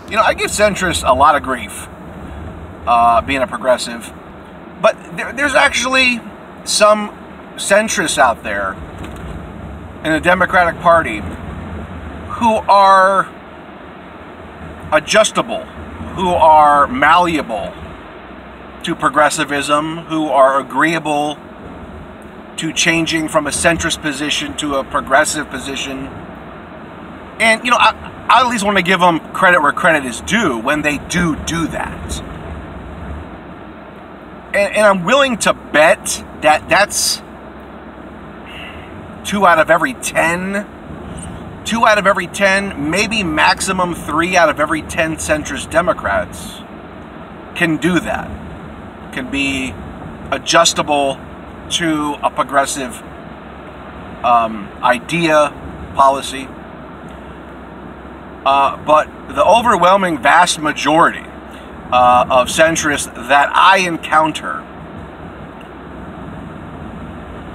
You know, I give centrists a lot of grief being a progressive, but there's actually some centrists out there in the Democratic Party who are adjustable, who are malleable to progressivism, who are agreeable to changing from a centrist position to a progressive position. And, you know, I at least want to give them credit where credit is due when they do that. And I'm willing to bet that that's 2 out of every 10. 2 out of every 10, maybe maximum 3 out of every 10 centrist Democrats can do that. Can be adjustable to a progressive idea, policy. But the overwhelming vast majority of centrists that I encounter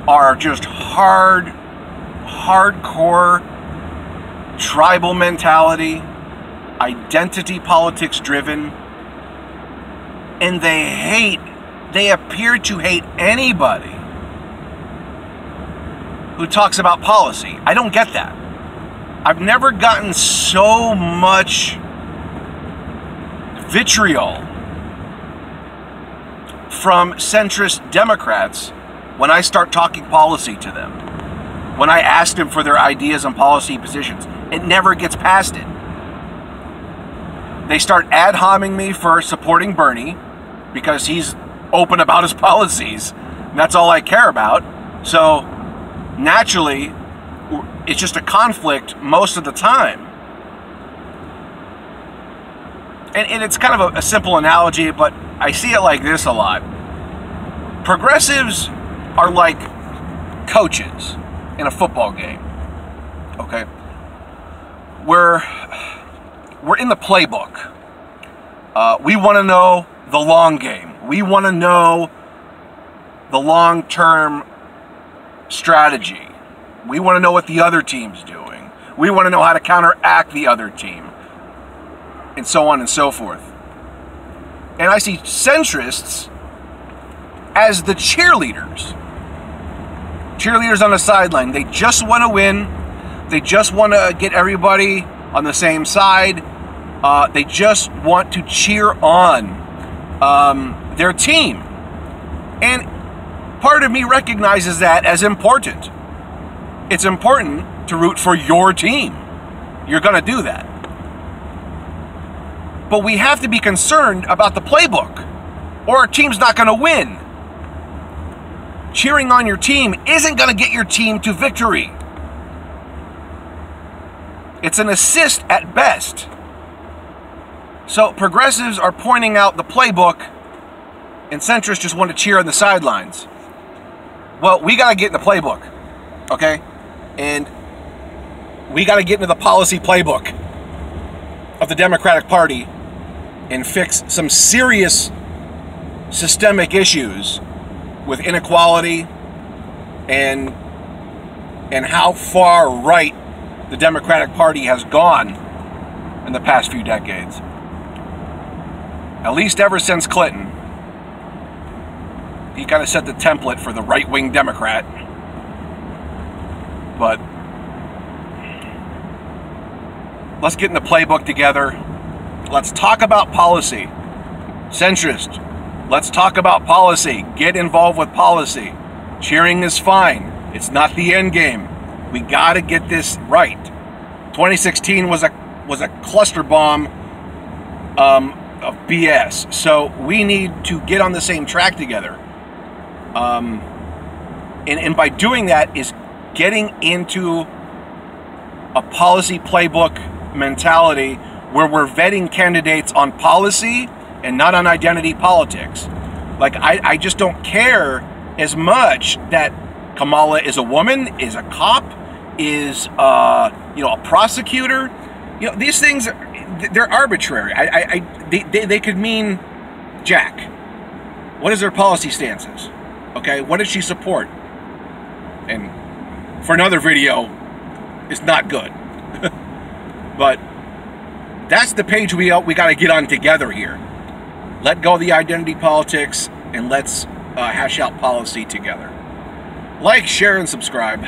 are just hardcore tribal mentality, identity politics driven, and they appear to hate anybody who talks about policy. I don't get that. I've never gotten so much vitriol from centrist Democrats when I start talking policy to them. When I ask them for their ideas on policy positions, it never gets past it. They start ad homing me for supporting Bernie because he's open about his policies. And that's all I care about. So naturally, it's just a conflict most of the time. And it's kind of a simple analogy, but I see it like this a lot. Progressives are like coaches in a football game. Okay? We're in the playbook. We want to know the long game. We want to know the long-term strategy. We want to know what the other team's doing. We want to know how to counteract the other team. And so on and so forth. And I see centrists as the cheerleaders. Cheerleaders on the sideline. They just want to win. They just want to get everybody on the same side. They just want to cheer on their team. And part of me recognizes that as important. It's important to root for your team. You're going to do that. But we have to be concerned about the playbook, or our team's not going to win. Cheering on your team isn't going to get your team to victory. It's an assist at best. So progressives are pointing out the playbook, and centrists just want to cheer on the sidelines. Well, we got to get in the playbook, okay? And we got to get into the policy playbook of the Democratic Party and fix some serious systemic issues with inequality and how far right the Democratic Party has gone in the past few decades. At least ever since Clinton. He kind of set the template for the right-wing Democrat. But let's get in the playbook together. Let's talk about policy. Centrist, let's talk about policy. Get involved with policy. Cheering is fine. It's not the end game. We got to get this right. 2016 was a cluster bomb of BS. So we need to get on the same track together. And by doing that is getting into a policy playbook mentality where we're vetting candidates on policy and not on identity politics. Like, I just don't care as much that Kamala is a woman, is a cop, is a prosecutor. These things, they're arbitrary. They could mean jack. What is their policy stances? Okay, what does she support? And for another video, it's not good. But That's the page we got to get on together here. Let go of the identity politics, and let's hash out policy together. Like, share, and subscribe.